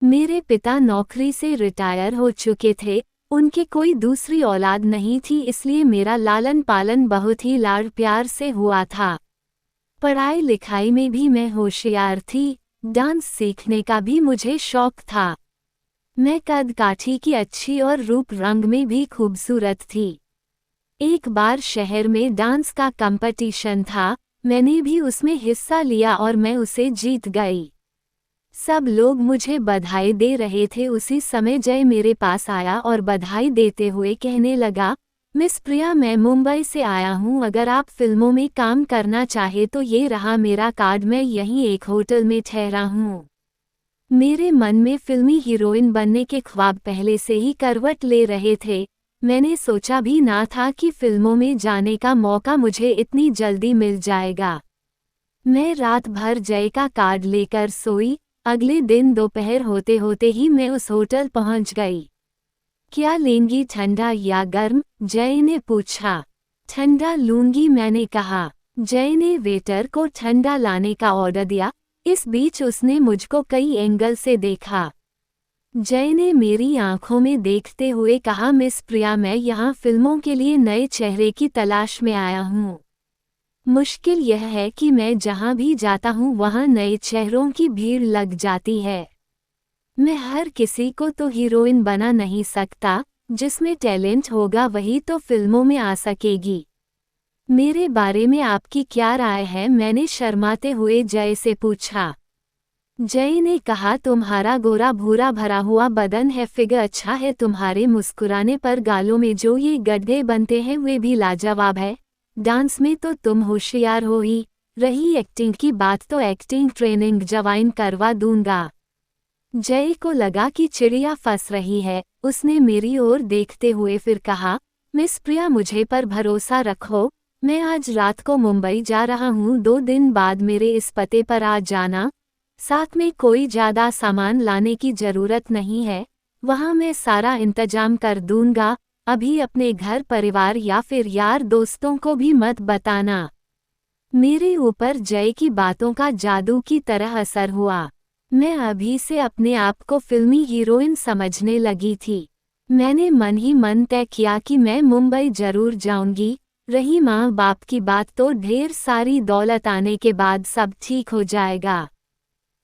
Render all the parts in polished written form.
मेरे पिता नौकरी से रिटायर हो चुके थे। उनकी कोई दूसरी औलाद नहीं थी, इसलिए मेरा लालन पालन बहुत ही लाड़ प्यार से हुआ था। पढ़ाई लिखाई में भी मैं होशियार थी। डांस सीखने का भी मुझे शौक था। मैं कद काठी की अच्छी और रूप रंग में भी खूबसूरत थी। एक बार शहर में डांस का कंपटीशन था, मैंने भी उसमें हिस्सा लिया और मैं उसे जीत गई। सब लोग मुझे बधाई दे रहे थे। उसी समय जय मेरे पास आया और बधाई देते हुए कहने लगा, मिस प्रिया, मैं मुंबई से आया हूँ। अगर आप फिल्मों में काम करना चाहे तो ये रहा मेरा कार्ड, मैं यहीं एक होटल में ठहरा हूँ। मेरे मन में फिल्मी हीरोइन बनने के ख्वाब पहले से ही करवट ले रहे थे। मैंने सोचा भी ना था कि फिल्मों में जाने का मौका मुझे इतनी जल्दी मिल जाएगा। मैं रात भर जय का कार्ड लेकर सोई। अगले दिन दोपहर होते होते ही मैं उस होटल पहुंच गई। क्या लेंगी, ठंडा या गर्म? जय ने पूछा। ठंडा लूंगी, मैंने कहा। जय ने वेटर को ठंडा लाने का ऑर्डर दिया। इस बीच उसने मुझको कई एंगल से देखा। जय ने मेरी आंखों में देखते हुए कहा, मिस प्रिया, मैं यहाँ फिल्मों के लिए नए चेहरे की तलाश में आया हूँ। मुश्किल यह है कि मैं जहाँ भी जाता हूँ वहाँ नए चेहरों की भीड़ लग जाती है। मैं हर किसी को तो हीरोइन बना नहीं सकता। जिसमें टैलेंट होगा वही तो फिल्मों में आ सकेगी। मेरे बारे में आपकी क्या राय है? मैंने शर्माते हुए जय से पूछा। जय ने कहा, तुम्हारा गोरा भूरा भरा हुआ बदन है, फिगर अच्छा है, तुम्हारे मुस्कुराने पर गालों में जो ये गड्ढे बनते हैं वे भी लाजवाब है। डांस में तो तुम होशियार हो ही। रही एक्टिंग की बात तो एक्टिंग ट्रेनिंग ज्वाइन करवा दूंगा। जय को लगा कि चिड़िया फंस रही है। उसने मेरी ओर देखते हुए फिर कहा, मिस प्रिया, मुझे पर भरोसा रखो। मैं आज रात को मुंबई जा रहा हूँ। 2 दिन बाद मेरे इस पते पर आ जाना। साथ में कोई ज़्यादा सामान लाने की ज़रूरत नहीं है। वहाँ मैं सारा इंतजाम कर दूंगा। अभी अपने घर परिवार या फिर यार दोस्तों को भी मत बताना। मेरे ऊपर जय की बातों का जादू की तरह असर हुआ। मैं अभी से अपने आप को फिल्मी हीरोइन समझने लगी थी। मैंने मन ही मन तय किया कि मैं मुंबई जरूर जाऊंगी। रही माँ बाप की बात तो ढेर सारी दौलत आने के बाद सब ठीक हो जाएगा।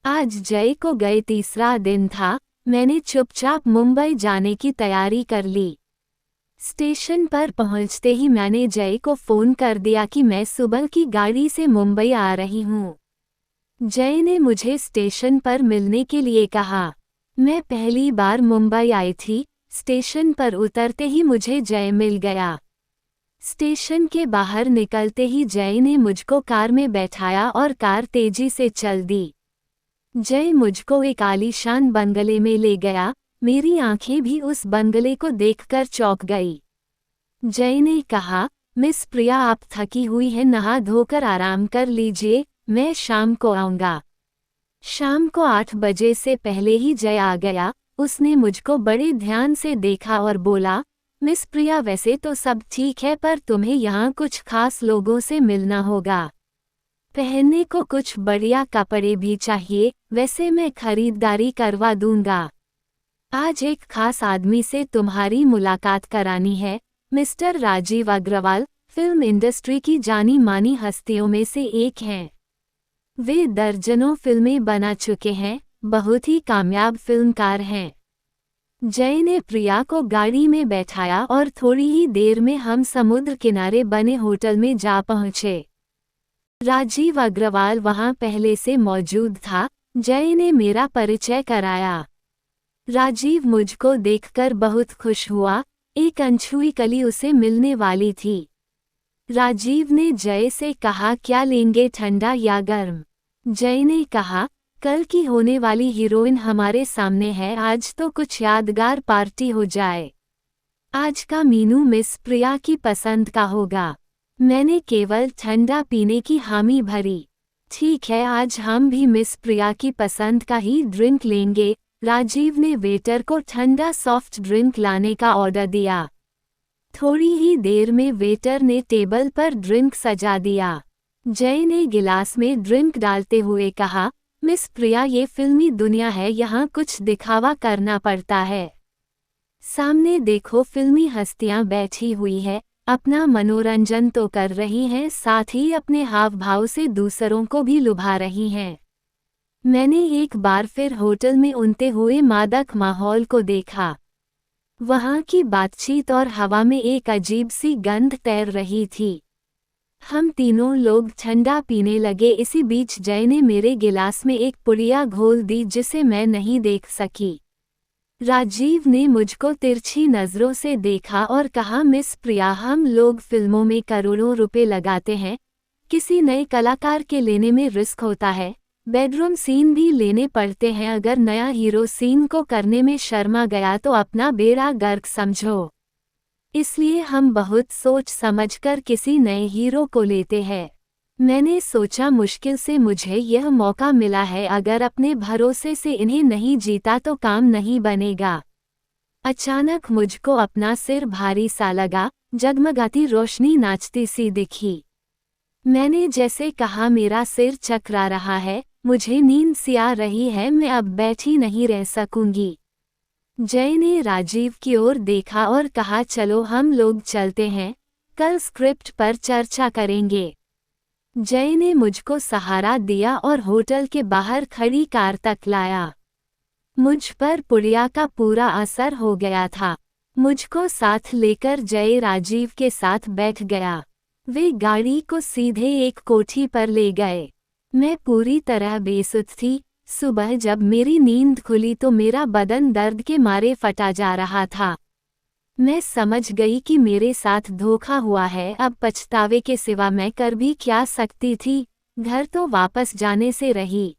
आज जय को गए 3रा दिन था। मैंने चुपचाप मुंबई जाने की तैयारी कर ली। स्टेशन पर पहुंचते ही मैंने जय को फ़ोन कर दिया कि मैं सुबह की गाड़ी से मुंबई आ रही हूँ। जय ने मुझे स्टेशन पर मिलने के लिए कहा। मैं पहली बार मुंबई आई थी। स्टेशन पर उतरते ही मुझे जय मिल गया। स्टेशन के बाहर निकलते ही जय ने मुझको कार में बैठाया और कार तेजी से चल दी। जय मुझको एक आलीशान बंगले में ले गया। मेरी आंखें भी उस बंगले को देखकर चौंक गई। जय ने कहा, मिस प्रिया, आप थकी हुई हैं, नहा धोकर आराम कर लीजिए, मैं शाम को आऊँगा। शाम को 8 बजे से पहले ही जय आ गया। उसने मुझको बड़े ध्यान से देखा और बोला, मिस प्रिया, वैसे तो सब ठीक है पर तुम्हें यहाँ कुछ खास लोगों से मिलना होगा। पहनने को कुछ बढ़िया कपड़े भी चाहिए। वैसे मैं खरीदारी करवा दूंगा। आज एक खास आदमी से तुम्हारी मुलाकात करानी है। Mister Rajeev Agarwal film industry की जानी मानी हस्तियों में से एक हैं। वे दर्जनों फिल्में बना चुके हैं, बहुत ही कामयाब फिल्मकार हैं। जय ने प्रिया को गाड़ी में बैठाया और थोड़ी ही देर में हम समुद्र किनारे बने होटल में जा पहुंचे। राजीव अग्रवाल वहां पहले से मौजूद था। जय ने मेरा परिचय कराया। राजीव मुझको देखकर बहुत खुश हुआ। एक अनछुई कली उसे मिलने वाली थी। राजीव ने जय से कहा, क्या लेंगे, ठंडा या गर्म? जय ने कहा, कल की होने वाली हीरोइन हमारे सामने है, आज तो कुछ यादगार पार्टी हो जाए। आज का मीनू मिस प्रिया की पसंद का होगा। मैंने केवल ठंडा पीने की हामी भरी। ठीक है, आज हम भी मिस प्रिया की पसंद का ही ड्रिंक लेंगे। राजीव ने वेटर को ठंडा सॉफ्ट ड्रिंक लाने का ऑर्डर दिया। थोड़ी ही देर में वेटर ने टेबल पर ड्रिंक सजा दिया। जय ने गिलास में ड्रिंक डालते हुए कहा, मिस प्रिया, ये फिल्मी दुनिया है, यहाँ कुछ दिखावा करना पड़ता है। सामने देखो, फिल्मी हस्तियां बैठी हुई है, अपना मनोरंजन तो कर रही हैं, साथ ही अपने हाव भाव से दूसरों को भी लुभा रही हैं। मैंने एक बार फिर होटल में उनते हुए मादक माहौल को देखा। वहाँ की बातचीत और हवा में एक अजीब सी गंध तैर रही थी। हम तीनों लोग ठंडा पीने लगे। इसी बीच जय ने मेरे गिलास में एक पुड़िया घोल दी जिसे मैं नहीं देख सकी। राजीव ने मुझको तिरछी नज़रों से देखा और कहा, मिस प्रिया, हम लोग फिल्मों में करोड़ों रुपए लगाते हैं, किसी नए कलाकार के लेने में रिस्क होता है, बेडरूम सीन भी लेने पड़ते हैं। अगर नया हीरो सीन को करने में शर्मा गया तो अपना बेड़ा गर्क समझो। इसलिए हम बहुत सोच समझकर किसी नए हीरो को लेते हैं। मैंने सोचा मुश्किल से मुझे यह मौका मिला है, अगर अपने भरोसे से इन्हें नहीं जीता तो काम नहीं बनेगा। अचानक मुझको अपना सिर भारी सा लगा, जगमगाती रोशनी नाचती सी दिखी। मैंने जैसे कहा, मेरा सिर चकरा रहा है, मुझे नींद सी आ रही है, मैं अब बैठी नहीं रह सकूंगी। जय ने राजीव की ओर देखा और कहा, चलो हम लोग चलते हैं, कल स्क्रिप्ट पर चर्चा करेंगे। जय ने मुझको सहारा दिया और होटल के बाहर खड़ी कार तक लाया। मुझ पर पुड़िया का पूरा असर हो गया था। मुझको साथ लेकर जय राजीव के साथ बैठ गया। वे गाड़ी को सीधे एक कोठी पर ले गए। मैं पूरी तरह बेसुध थी। सुबह जब मेरी नींद खुली तो मेरा बदन दर्द के मारे फटा जा रहा था। मैं समझ गई कि मेरे साथ धोखा हुआ है। अब पछतावे के सिवा मैं कर भी क्या सकती थी। घर तो वापस जाने से रही।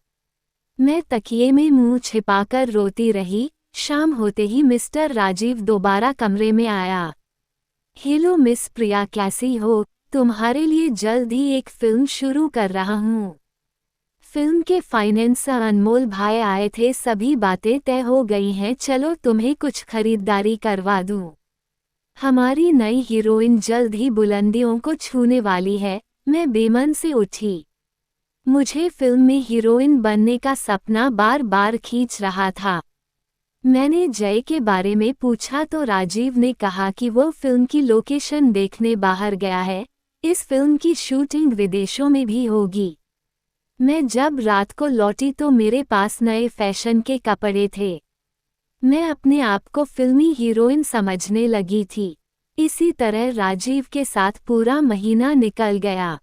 मैं तकिए में मुंह छिपाकर रोती रही। शाम होते ही मिस्टर राजीव दोबारा कमरे में आया। हेलो मिस प्रिया, कैसी हो? तुम्हारे लिए जल्द ही एक फिल्म शुरू कर रहा हूँ। फिल्म के फाइनेंसर अनमोल भाई आए थे, सभी बातें तय हो गई हैं, चलो तुम्हें कुछ खरीदारी करवा दूँ। हमारी नई हीरोइन जल्द ही बुलंदियों को छूने वाली है। मैं बेमन से उठी। मुझे फिल्म में हीरोइन बनने का सपना बार बार खींच रहा था। मैंने जय के बारे में पूछा तो राजीव ने कहा कि वो फिल्म की लोकेशन देखने बाहर गया है। इस फिल्म की शूटिंग विदेशों में भी होगी। मैं जब रात को लौटी तो मेरे पास नए फैशन के कपड़े थे। मैं अपने आप को फिल्मी हीरोइन समझने लगी थी। इसी तरह राजीव के साथ पूरा महीना निकल गया।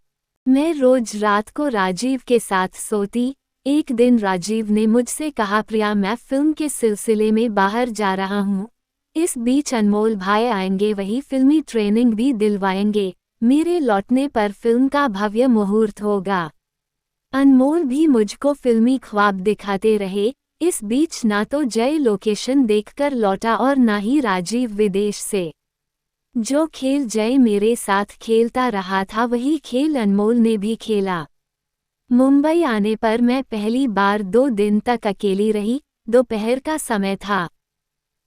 मैं रोज रात को राजीव के साथ सोती। एक दिन राजीव ने मुझसे कहा, प्रिया, मैं फिल्म के सिलसिले में बाहर जा रहा हूँ। इस बीच अनमोल भाई आएंगे, वही फिल्मी ट्रेनिंग भी दिलवाएंगे। मेरे लौटने पर फिल्म का भव्य मुहूर्त होगा। अनमोल भी मुझको फिल्मी ख्वाब दिखाते रहे। इस बीच ना तो जय लोकेशन देखकर लौटा और ना ही राजीव विदेश से। जो खेल जय मेरे साथ खेलता रहा था वही खेल अनमोल ने भी खेला। मुंबई आने पर मैं पहली बार 2 दिन तक अकेली रही। दोपहर का समय था।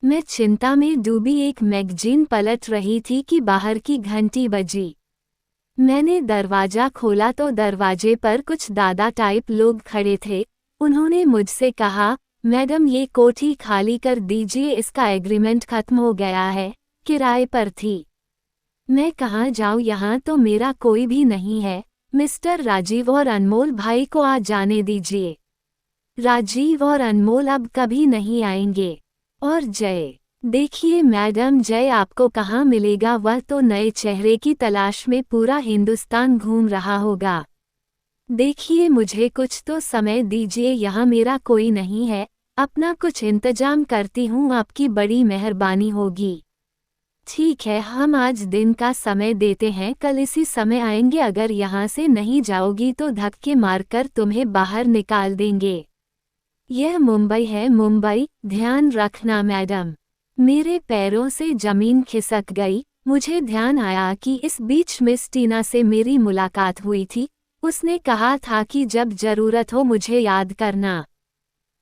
मैं चिंता में डूबी एक मैगजीन पलट रही थी कि बाहर की घंटी बजी। मैंने दरवाजा खोला तो दरवाजे पर कुछ दादा टाइप लोग खड़े थे। उन्होंने मुझसे कहा, मैडम, ये कोठी खाली कर दीजिए, इसका एग्रीमेंट खत्म हो गया है, किराए पर थी। मैं कहाँ जाऊँ, यहाँ तो मेरा कोई भी नहीं है। मिस्टर राजीव और अनमोल भाई को आ जाने दीजिए। राजीव और अनमोल अब कभी नहीं आएंगे। और जय, देखिए मैडम, जय आपको कहाँ मिलेगा, वह तो नए चेहरे की तलाश में पूरा हिंदुस्तान घूम रहा होगा। देखिए मुझे कुछ तो समय दीजिए, यहाँ मेरा कोई नहीं है, अपना कुछ इंतजाम करती हूँ, आपकी बड़ी मेहरबानी होगी। ठीक है, हम आज दिन का समय देते हैं, कल इसी समय आएंगे। अगर यहाँ से नहीं जाओगी तो धक्के मारकर तुम्हें बाहर निकाल देंगे। यह मुंबई है, मुंबई, ध्यान रखना मैडम। मेरे पैरों से जमीन खिसक गई। मुझे ध्यान आया कि इस बीच मिस टीना से मेरी मुलाकात हुई थी। उसने कहा था कि जब जरूरत हो मुझे याद करना।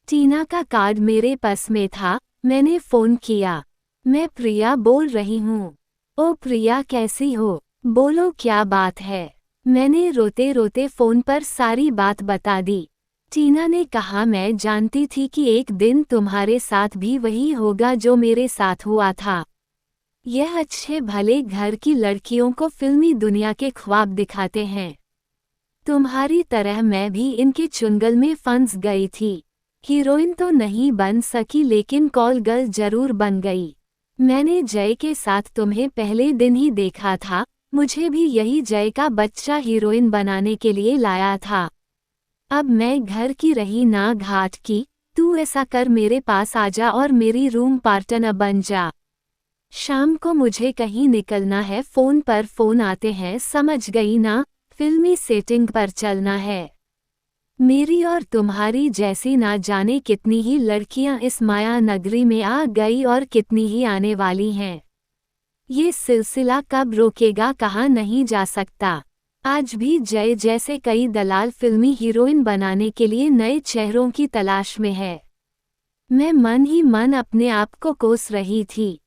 टीना का कार्ड मेरे पास में था। मैंने फ़ोन किया। मैं प्रिया बोल रही हूँ। ओ प्रिया, कैसी हो? बोलो क्या बात है? मैंने रोते रोते फ़ोन पर सारी बात बता दी। टीना ने कहा, मैं जानती थी कि एक दिन तुम्हारे साथ भी वही होगा जो मेरे साथ हुआ था। यह अच्छे भले घर की लड़कियों को फिल्मी दुनिया के ख्वाब दिखाते हैं। तुम्हारी तरह मैं भी इनके चुंगल में फंस गई थी। हीरोइन तो नहीं बन सकी लेकिन कॉल गर्ल जरूर बन गई। मैंने जय के साथ तुम्हें पहले दिन ही देखा था, मुझे भी यही जय का बच्चा हीरोइन बनाने के लिए लाया था। अब मैं घर की रही ना घाट की, तू ऐसा कर मेरे पास आजा और मेरी रूम पार्टनर बन जा। शाम को मुझे कहीं निकलना है, फोन पर फोन आते हैं, समझ गई ना, फिल्मी सेटिंग पर चलना है। मेरी और तुम्हारी जैसी ना जाने कितनी ही लड़कियां इस माया नगरी में आ गई और कितनी ही आने वाली हैं। ये सिलसिला कब रोकेगा कहा नहीं जा सकता। आज भी जय जैसे कई दलाल फिल्मी हीरोइन बनाने के लिए नए चेहरों की तलाश में है। मैं मन ही मन अपने आप को कोस रही थी।